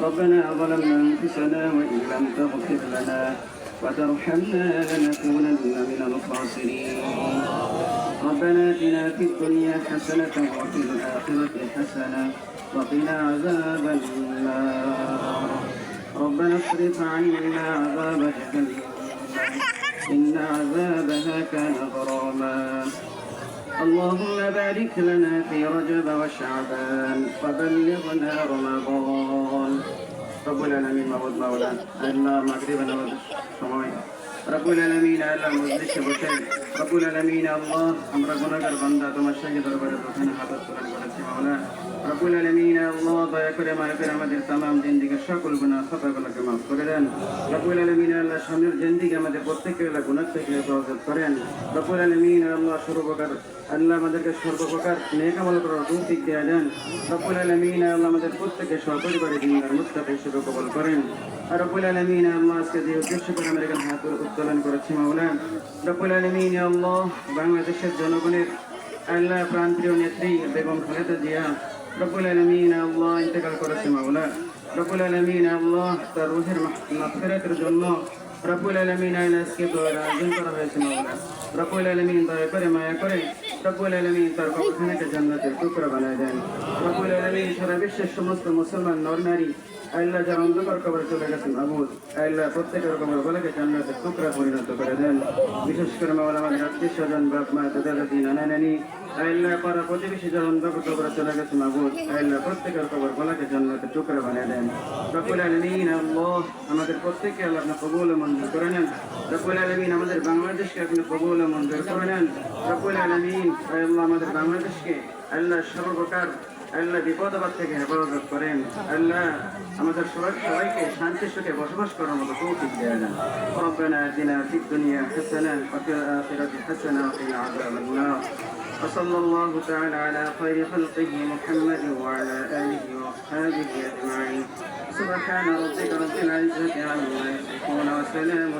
ربنا ظلمنا أنفسنا وإن لم تغفر لنا وترحمنا لنكونن من الخاسرين. ربنا آتنا في الدنيا حسنة وفي الآخرة حسنة وقنا عذاب النار. ربنا اصرف عنا عذاب جهنم إن عذابها كان غراما. اللهم بارك لنا في رجب وشعبان وبلغنا رمضان. رب العالمين মাবুদ মাওলা আল্লাহ মাগরিব নামাজ সময় রব্বুল আলামিন আল্লাহ মজলিসে বসে রব্বুল আলামিন আল্লাহ আমরা গুনাহগার বান্দা তোমার সামনে দরবারে প্রথমে হাত তুলে করেছি মাওলা রব্বুল আলামিন আল্লাহ দয়া করে মায়া করে আমাদের तमाम জিন্দেগীর সকল গুনাহ খাতাগুলোকে maaf করে দেন। রব্বুল আলামিন আল্লাহ সামনের জিন্দেগি আমাদের প্রত্যেককে গুনাহ থেকে হেফাজত করেন। রব্বুল আলামিন আল্লাহ সর্বপ্রকার আল্লাহ আমাদেরকে সর্বপ্রকার নেক আমল করার তৌফিক দিয়ে দেন। রব্বুল আলামিন আল্লাহ আমাদের প্রত্যেককে সপরিবারে দিনদার মুত্তাকি হিসেবে কবুল করেন। আর রব্বুল আলামিন আল্লাহ আজকে যে উদ্দেশ্য করে আমরা এখানে হাত উত্তোলন করেছি মাওলা রব্বুল আলামিন আল্লাহ বাংলাদেশের জনগণের আল্লাহ প্রাণপ্রিয় নেত্রী বেগম খালেদা জিয়া রব্বুল আলামিন আল্লাহ ইন্তেকাল করেছে মাওলা রব্বুল আলামিন আল্লাহ তার রূহের মাগফিরাতের জন্য রব্বুল আলামিন আজকে দোয়ার আয়োজন করা হয়েছে মাওলা রব্বুল আলামিন দয়া করে মায়া করে রব্বুল আলামিন তার কবরখানাকে জান্নাতের টুকরা বানায় দেন। রব্বুল আলামিন সারা বিশ্বের সমস্ত মুসলমান নর নারী আল্লাহ যারা অন্ধকার কবরে চলে গেছেন মাবুদ আল্লাহ প্রত্যেকের কবর বলাকে জান্নাতের টুকরা পরিণত করে দেন। বিশেষ করে মাওলা আমাদের আত্মীয় স্বজন বাপ মা দাদা দাদি নানা নানি আল্লাহ পাড়া প্রতিবেশী যারা অন্ধকার কবরে চলে গেছেন মাবুদ আল্লাহ প্রত্যেকের কবর বলাকে জান্নাতের টুকরা বানিয়ে দেন। রব্বুল আলামিন আল্লাহ আমাদের প্রত্যেককে আল্লাহ আপনি কবুল ও মঞ্জুর করে নেন। রব্বুল আলামিন আমাদের বাংলাদেশকে আপনি কবুল ও মঞ্জুর করে নেন। রব্বুল আলামিন আল্লাহ আমাদের বাংলাদেশকে আল্লাহ সর্বপ্রকার আল্লাহ বিপদাবাদ থেকে হেফাজত করেন। আল্লাহ আমাদের সবাইকে শান্তি সুখে বসবাস করার মতো তৌফিক দিয়ে দেন। রব্বানা আতিনা ফিদ দুনিয়া হাসানাহ ওয়া ফিল আখিরাতি হাসানাহ ওয়া কিনা আযাবান নার। وصلى الله تعالى على خير خلقه محمد وعلى آله وأصحابه أجمعين. سبحان ربك رب العزة عما يصفون وسلام